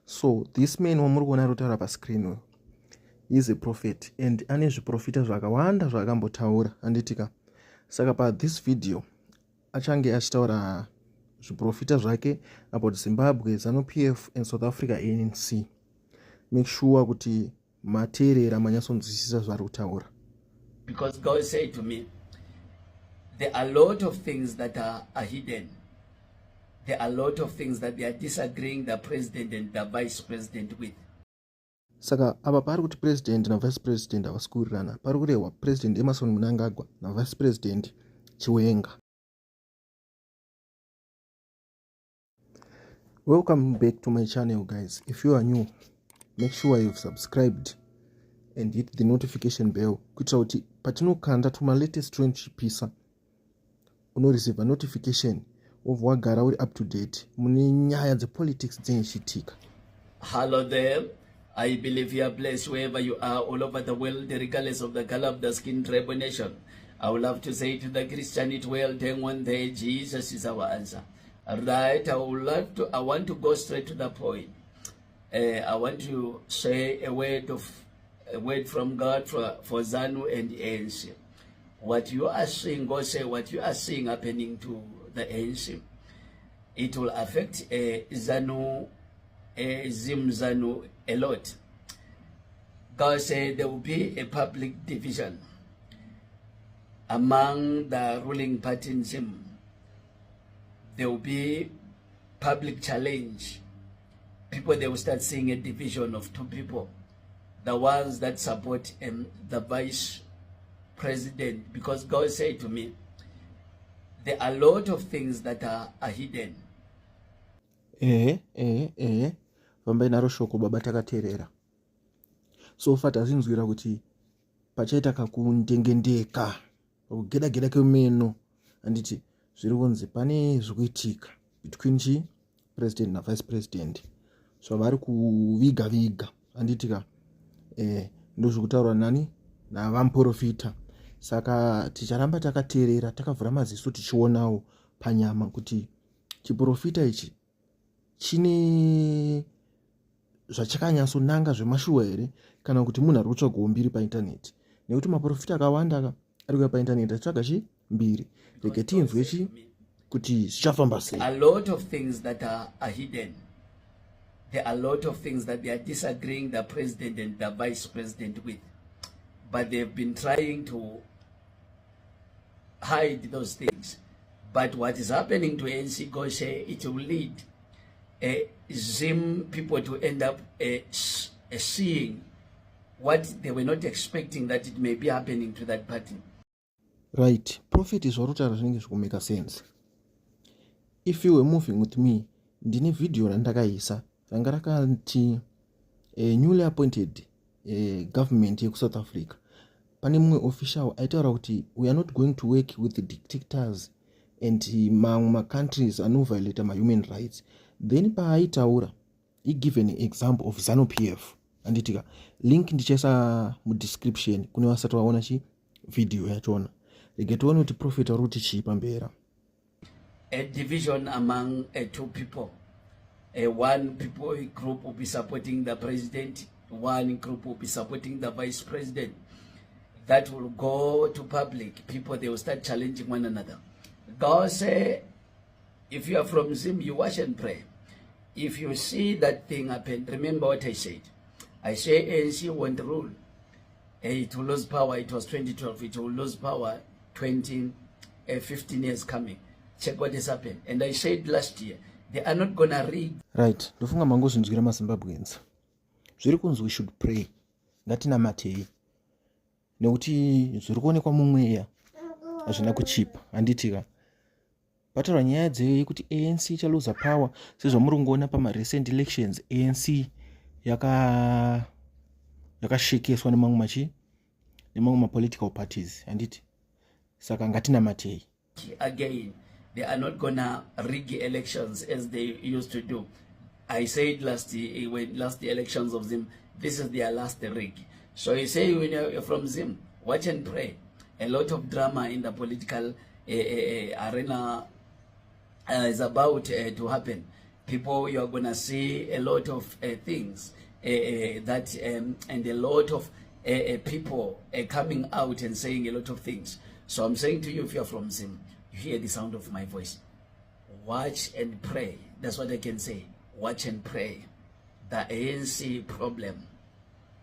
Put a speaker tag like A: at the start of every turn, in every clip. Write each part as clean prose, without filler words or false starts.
A: So this man wamuri kuona rutaura pascreen is a prophet and ane zviprofita zvakawanda zvaakambotaura handitika. Saka this video achange achitaura zviprofita zvake about Zimbabwe, ZANU-PF and South Africa ANC. Make sure kuti mateerera manyatsonzwisisa zvaari kutaura.
B: Because God said to me, there are a lot of things that are hidden. There are a lot of things that they are disagreeing the president and the vice president with.
A: Saka apa pari kuti president na vice president avasikurirana, pari kurehwa president Emmerson Mnangagwa na vice president Chiwenga. Welcome back to my channel, guys. If you are new, make sure you've subscribed and hit the notification bell kuitira kuti patinokanda tuma latest trend chipisa unoreceive a notification of wagara uri up to date mune nyaya dzepolitics dzinochitika.
B: Hello there. I believe you are blessed wherever you are all over the world, regardless of the color of the skin, tribe or nation. I would love to say to the Christian, it well done one day, Jesus is our answer. Right, I want to go straight to the point. I want to say a word from God for ZANU and ANC. What you are seeing, God say, what you are seeing happening to the ANC, it will affect ZANU, ZANU a lot. God said there will be a public division among the ruling party in ZIM. There will be public challenge. People, they will start seeing a division of two people. The ones that support the vice president. Because God said to me, there are a lot of things that are hidden.
A: Vambai naro shoko baba takateerera. So far tazinzwira kuti pachaita kakundengendeka, kugeda kwemeno, anditi zviri kunzi pane zvikuitika between president na vice president. So vari kuviga anditika ndozvikutaurwa nani na vamprofita. Saka ticharamba takateerera, takavhura maziso tichionawo panyama kuti chiprofita ichi chine zvachakanyatsonanga zvemashuwa here kana kuti munhu ari kutsvaga mbiri paindaneti, nekuti maprofita akawanda ari kuya paindaneti achitsvaga mbiri. Rege tinzwe kuti zvichafamba sei.
B: A lot of things that are hidden. There are a lot of things that they are disagreeing the president and the vice president with, but they've been trying to hide those things. But what is happening to ANC Goshe, it will lead ZIM people to end up seeing what they were not expecting that it may be happening to that party.
A: Right, prophet is zvarutaura zvinenge zvikumeka sense. If you were moving with me, ndine video randakaisa ranga rakanti newly appointed government yeku South Africa. Pane mumwe official aitaura kuti we are not going to work with the dictators and mamwe countries anoviolate human rights. Then paaitaura, he given an example of ZANU-PF. Anditika link ndichaisa mu description kune vasati vaona video yachona. Rege tione kuti prophet ari kuti chii pambera.
B: A division among two people. One group will be supporting the president, one group will be supporting the vice president. That will go to public. People, they will start challenging one another. God say, if you are from ZIM, you watch and pray. If you see that thing happen, remember what I said. I say ANC won't rule. It will lose power. It was 2012. It will lose power 15 years coming. Check what has happened. And I said last year, they are not gonna rig.
A: Right. Ndofunga mangozvinzwira maZimbabweans. Zviri kunzi we should pray. Ngatinamatei. Nekuti zviri kuonekwa mumweya hazvina kuchipa. Handitika pataura nyaya dzekuti ANC ichaluza power sezvamuri kungoona pama-recent elections. ANC yakashekeswa nemamwe ma-political parties. Handiti saka ngatinamatei.
B: Again, they are not gonna rig elections as they used to do. I said last elections of ZIM, this is their last rig. So you say when you're from ZIM, watch and pray. A lot of drama in the political arena is about to happen. people, you are going to see a lot of things that and a lot of people coming out and saying a lot of things. So I'm saying to you, if you're from Zim, you hear the sound of my voice, watch and pray. That's what I can say. Watch and pray. The ANC problem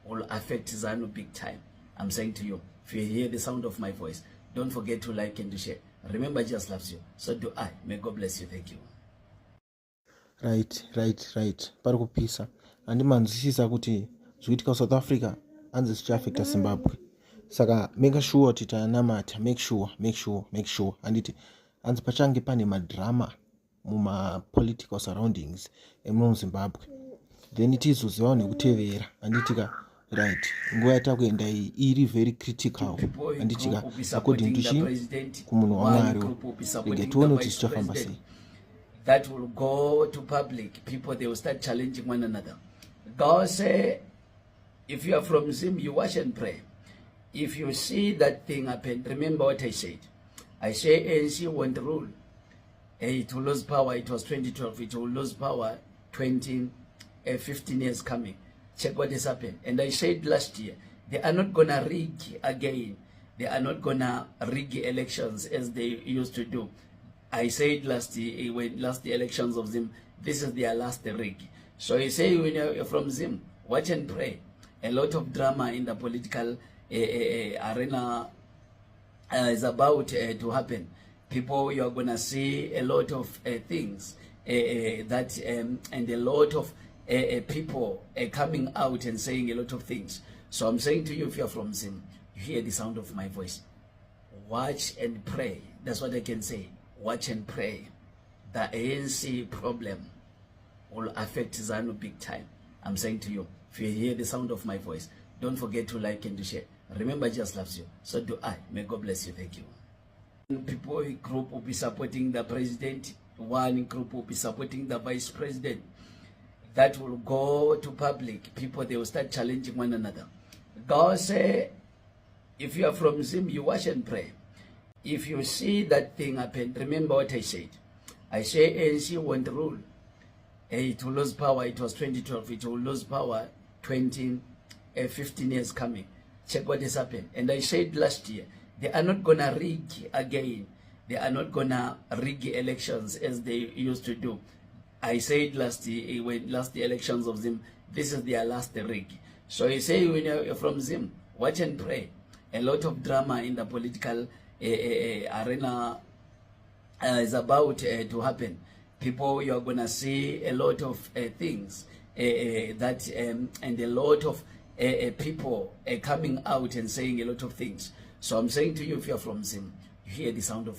B: will affect ZANU big time. I'm saying to you, if you hear the sound of my voice, don't forget to like and to share. Remember, Jesus loves you. So do I. May God bless you. Thank you.
A: Right. Pari kupisa. Andimanzwisisa kuti zviitika South Africa hanzi zvichiafecta Zimbabwe. Saka make sure kuti tanamata, make sure. Handiti hanzi pachange pane madrama muma political surroundings emuno Zimbabwe. Then tizozivawo nekutevera. Handitika right. Nguva yatakuenda iyi iri very critical. Handitika according to kumunhu waMwari. Rege tione kuti zvichafamba sei.
B: That will go to public. People, they will start challenging one another. God say, if you are from Zim, you watch and pray. If you see that thing happen, remember what I said. I say ANC won't rule. It will lose power. It was 2012. It will lose power 15 years coming. Check what has happened. And I said last year, they are not going to rig again. They are not going to rig elections as they used to do. I said last year, when last elections of Zim, this is their last rig. So you say when you're from Zim, watch and pray. A lot of drama in the political arena is about to happen. People, you are going to see a lot of things that and a lot of people coming out and saying a lot of things. So I'm saying to you, if you're from Zim, you hear the sound of my voice. Watch and pray. That's what I can say. Watch and pray. The ANC problem will affect ZANU big time. I'm saying to you, if you hear the sound of my voice, don't forget to like and to share. Remember, Jesus loves you. So do I. May God bless you. Thank you. People, group will be supporting the president. One group will be supporting the vice president. That will go to public. People, they will start challenging one another. God say, if you are from Zim, you watch and pray. If you see that thing happen, remember what I said. I say ANC won't rule. It will lose power. It was 2012. It will lose power 15 years coming. Check what has happened. And I said last year, they are not going to rig again. They are not going to rig elections as they used to do. I said last year, when last elections of Zim, this is their last rig. So you say when you're from Zim, watch and pray. A lot of drama in the political arena is about to happen. People, you are going to see a lot of things that and a lot of people coming out and saying a lot of things. So I'm saying to you, if you're from Zim, you hear the sound of